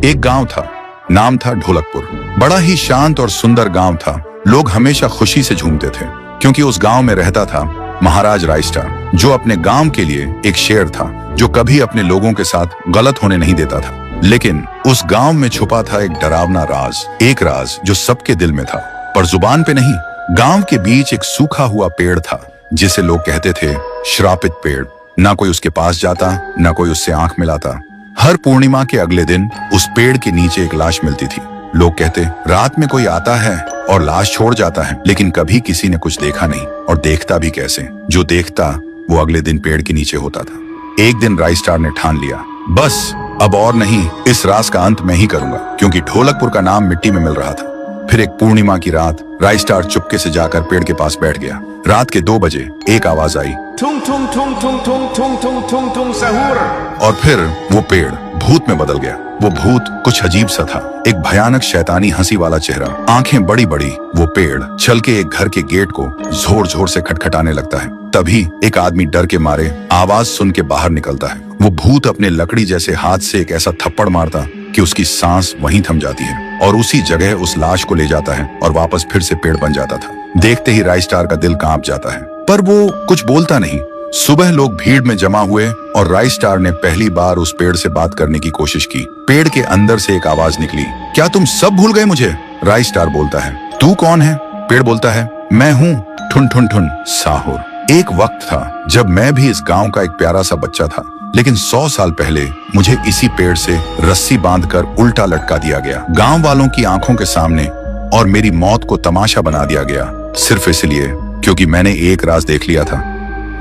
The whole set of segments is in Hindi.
एक गांव था, नाम था ढोलकपुर। बड़ा ही शांत और सुंदर गांव था। लोग हमेशा खुशी से झूमते थे क्योंकि उस गांव में रहता था महाराज रायस्टार, जो अपने गांव के लिए एक शेर था जो कभी अपने लोगों के साथ गलत होने नहीं देता था। लेकिन उस गांव में छुपा था एक डरावना राज, एक राज जो सबके दिल में था पर जुबान पे नहीं। गांव के बीच एक सूखा हुआ पेड़ था जिसे लोग कहते थे श्रापित पेड़। ना कोई उसके पास जाता, ना कोई उससे आंख मिलाता। हर पूर्णिमा के अगले दिन उस पेड़ के नीचे एक लाश मिलती थी। लोग कहते रात में कोई आता है और लाश छोड़ जाता है, लेकिन कभी किसी ने कुछ देखा नहीं और देखता भी कैसे। जो देखता वो अगले दिन पेड़ के नीचे होता था। एक दिन रायस्टार ने ठान लिया, बस अब और नहीं, इस राज का अंत मैं ही करूंगा, क्योंकि ढोलकपुर का नाम मिट्टी में मिल रहा था। फिर एक पूर्णिमा की रात रायस्टार चुपके से जाकर पेड़ के पास बैठ गया। रात के 2 बजे एक आवाज आई, ठुंग ठुंग ठुंग ठुंग ठुंग ठुंग ठुंग ठुंग ठुंग सहूर। और फिर वो पेड़ भूत में बदल गया। वो भूत कुछ अजीब सा था, एक भयानक शैतानी हंसी वाला चेहरा, आंखें बड़ी बड़ी। वो पेड़ चल के एक घर के गेट को जोर जोर से खटखटाने लगता है। तभी एक आदमी डर के मारे आवाज सुन के बाहर निकलता है। वो भूत अपने लकड़ी जैसे हाथ से एक ऐसा थप्पड़ मारता कि उसकी सांस वहीं थम जाती है और उसी जगह उस लाश को ले जाता है और वापस फिर से पेड़ बन जाता था। देखते ही रायस्टार का दिल कांप जाता है, पर वो कुछ बोलता नहीं। सुबह लोग भीड़ में जमा हुए और रायस्टार ने पहली बार उस पेड़ से बात करने की कोशिश की। पेड़ के अंदर से एक आवाज निकली, क्या तुम सब भूल गए मुझे? रायस्टार बोलता है, तू कौन है? पेड़ बोलता है, मैं हूँ ठुन ठुन ठुन साहुर। एक वक्त था जब मैं भी इस गांव का एक प्यारा सा बच्चा था, लेकिन 100 साल पहले मुझे इसी पेड़ से रस्सी बांधकर उल्टा लटका दिया गया, गांव वालों की आंखों के सामने, और मेरी मौत को तमाशा बना दिया गया, सिर्फ इसलिए क्योंकि मैंने एक राज देख लिया था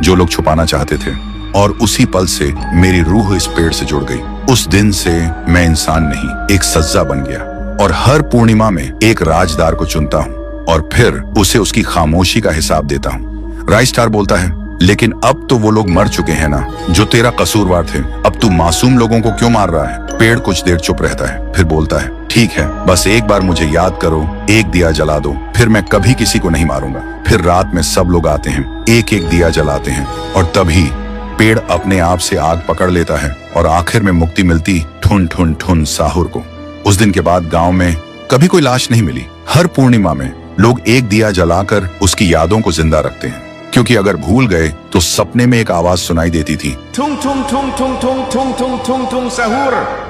जो लोग छुपाना चाहते थे। और उसी पल से मेरी रूह इस पेड़ से जुड़ गई। उस दिन से मैं इंसान नहीं, एक सज्जा बन गया और हर पूर्णिमा में एक राजदार को चुनता हूँ और फिर उसे उसकी खामोशी का हिसाब देता हूँ। रायस्टार बोलता है, लेकिन अब तो वो लोग मर चुके हैं ना जो तेरा कसूरवार थे। अब तू मासूम लोगों को क्यों मार रहा है? पेड़ कुछ देर चुप रहता है, फिर बोलता है, ठीक है, बस एक बार मुझे याद करो, एक दिया जला दो, फिर मैं कभी किसी को नहीं मारूंगा। फिर रात में सब लोग आते हैं, एक एक दिया जलाते हैं और तभी पेड़ अपने आप से आग पकड़ लेता है और आखिर में मुक्ति मिलती ठुन ठुन ठुन साहुर को। उस दिन के बाद गांव में कभी कोई लाश नहीं मिली। हर पूर्णिमा में लोग एक दिया जलाकर उसकी यादों को जिंदा रखते हैं, क्योंकि अगर भूल गए तो सपने में एक आवाज सुनाई देती थी, ठुंग ठुंग ठुंग ठुंग ठुंग ठुंग ठुंग ठुंग ठुंग सहूर।